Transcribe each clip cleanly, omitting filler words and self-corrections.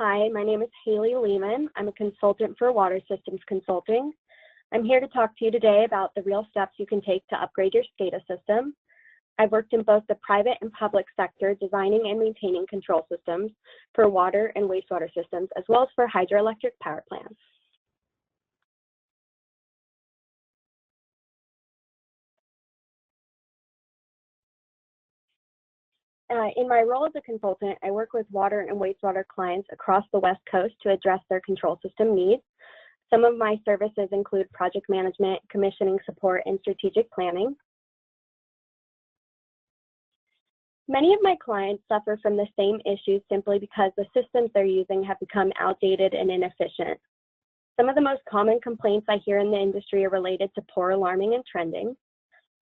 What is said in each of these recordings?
Hi, my name is Haley Lehman. I'm a consultant for Water Systems Consulting. I'm here to talk to you today about the real steps you can take to upgrade your SCADA system. I've worked in both the private and public sector designing and maintaining control systems for water and wastewater systems, as well as for hydroelectric power plants. In my role as a consultant, I work with water and wastewater clients across the West Coast to address their control system needs. Some of my services include project management, commissioning support, and strategic planning. Many of my clients suffer from the same issues simply because the systems they're using have become outdated and inefficient. Some of the most common complaints I hear in the industry are related to poor alarming and trending.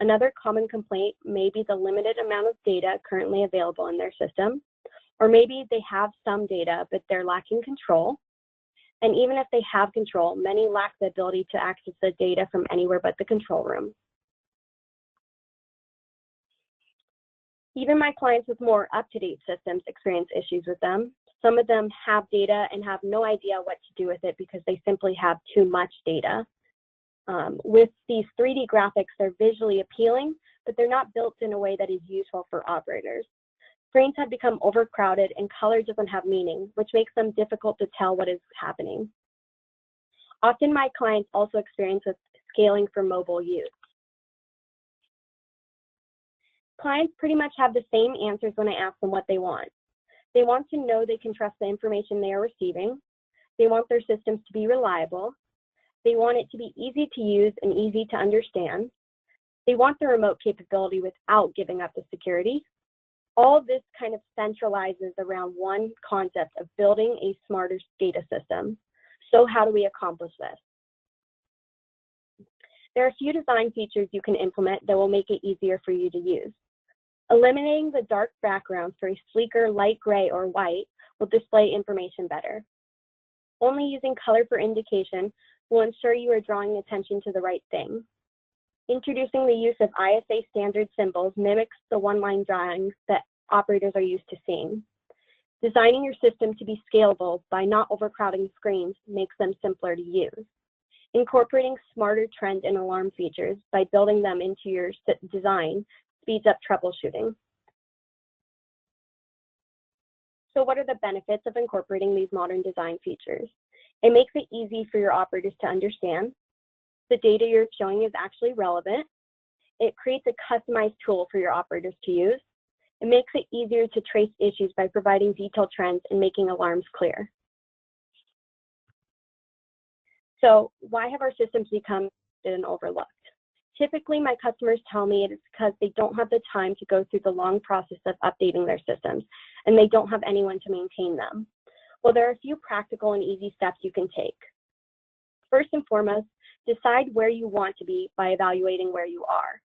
Another common complaint may be the limited amount of data currently available in their system, or maybe they have some data, but they're lacking control. And even if they have control, many lack the ability to access the data from anywhere but the control room. Even my clients with more up-to-date systems experience issues with them. Some of them have data and have no idea what to do with it because they simply have too much data. With these 3D graphics, they're visually appealing, but they're not built in a way that is useful for operators. Screens have become overcrowded and color doesn't have meaning, which makes them difficult to tell what is happening. Often my clients also experience with scaling for mobile use. Clients pretty much have the same answers when I ask them what they want. They want to know they can trust the information they are receiving. They want their systems to be reliable. They want it to be easy to use and easy to understand. They want the remote capability without giving up the security. All this kind of centralizes around one concept of building a smarter SCADA system. So how do we accomplish this? There are a few design features you can implement that will make it easier for you to use. Eliminating the dark background for a sleeker light gray or white will display information better. Only using color for indication will ensure you are drawing attention to the right thing. Introducing the use of ISA standard symbols mimics the one-line drawings that operators are used to seeing. Designing your system to be scalable by not overcrowding screens makes them simpler to use. Incorporating smarter trend and alarm features by building them into your design speeds up troubleshooting. So what are the benefits of incorporating these modern design features? It makes it easy for your operators to understand. The data you're showing is actually relevant. It creates a customized tool for your operators to use. It makes it easier to trace issues by providing detailed trends and making alarms clear. So why have our systems become overlooked? Typically, my customers tell me it is because they don't have the time to go through the long process of updating their systems, and they don't have anyone to maintain them. Well, there are a few practical and easy steps you can take. First and foremost, decide where you want to be by evaluating where you are.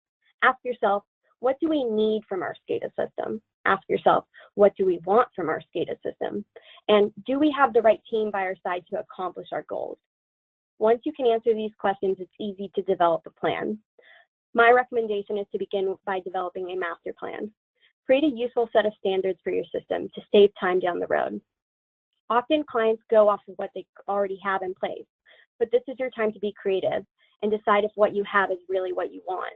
Ask yourself, what do we need from our SCADA system? Ask yourself, what do we want from our SCADA system? And do we have the right team by our side to accomplish our goals? Once you can answer these questions, it's easy to develop a plan. My recommendation is to begin by developing a master plan. Create a useful set of standards for your system to save time down the road. Often clients go off of what they already have in place, but this is your time to be creative and decide if what you have is really what you want.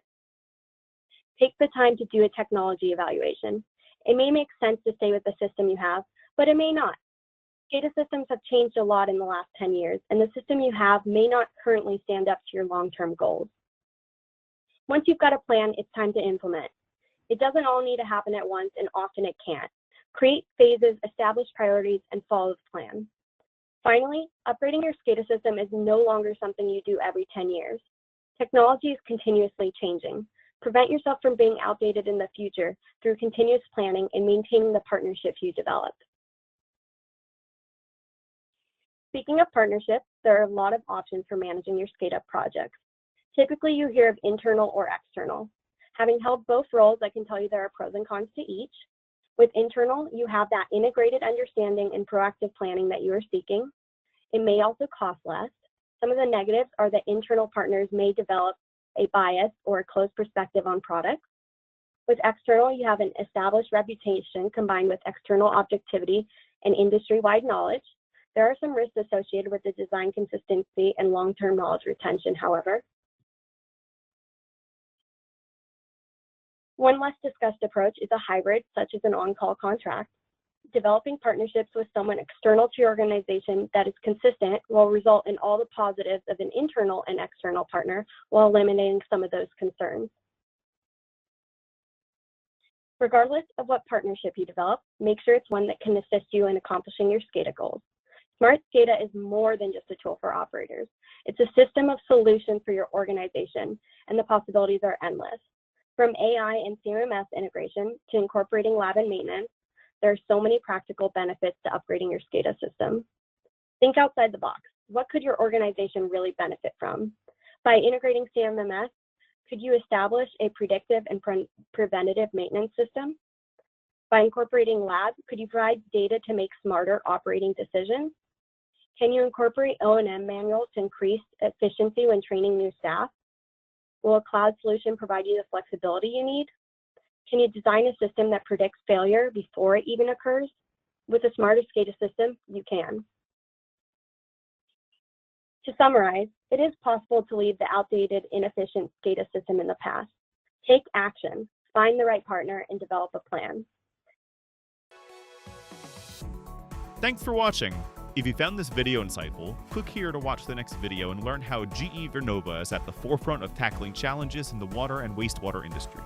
Take the time to do a technology evaluation. It may make sense to stay with the system you have, but it may not. SCADA systems have changed a lot in the last 10 years, and the system you have may not currently stand up to your long-term goals. Once you've got a plan, it's time to implement. It doesn't all need to happen at once, and often it can't. Create phases, establish priorities, and follow the plan. Finally, upgrading your SCADA system is no longer something you do every 10 years. Technology is continuously changing. Prevent yourself from being outdated in the future through continuous planning and maintaining the partnerships you develop. Speaking of partnerships, there are a lot of options for managing your SCADA projects. Typically, you hear of internal or external. Having held both roles, I can tell you there are pros and cons to each. With internal, you have that integrated understanding and proactive planning that you are seeking. It may also cost less. Some of the negatives are that internal partners may develop a bias or a closed perspective on products. With external, you have an established reputation combined with external objectivity and industry-wide knowledge. There are some risks associated with the design consistency and long-term knowledge retention, however. One less discussed approach is a hybrid, such as an on-call contract. Developing partnerships with someone external to your organization that is consistent will result in all the positives of an internal and external partner while eliminating some of those concerns. Regardless of what partnership you develop, make sure it's one that can assist you in accomplishing your SCADA goals. Smart SCADA is more than just a tool for operators. It's a system of solutions for your organization, and the possibilities are endless. From AI and CMMS integration to incorporating lab and maintenance, there are so many practical benefits to upgrading your SCADA system. Think outside the box. What could your organization really benefit from? By integrating CMMS, could you establish a predictive and preventative maintenance system? By incorporating labs, could you provide data to make smarter operating decisions? Can you incorporate O&M manuals to increase efficiency when training new staff? Will a cloud solution provide you the flexibility you need? Can you design a system that predicts failure before it even occurs? With a smarter SCADA system, you can. To summarize, it is possible to leave the outdated, inefficient SCADA system in the past. Take action, find the right partner, and develop a plan. Thanks for watching. If you found this video insightful, click here to watch the next video and learn how GE Vernova is at the forefront of tackling challenges in the water and wastewater industry.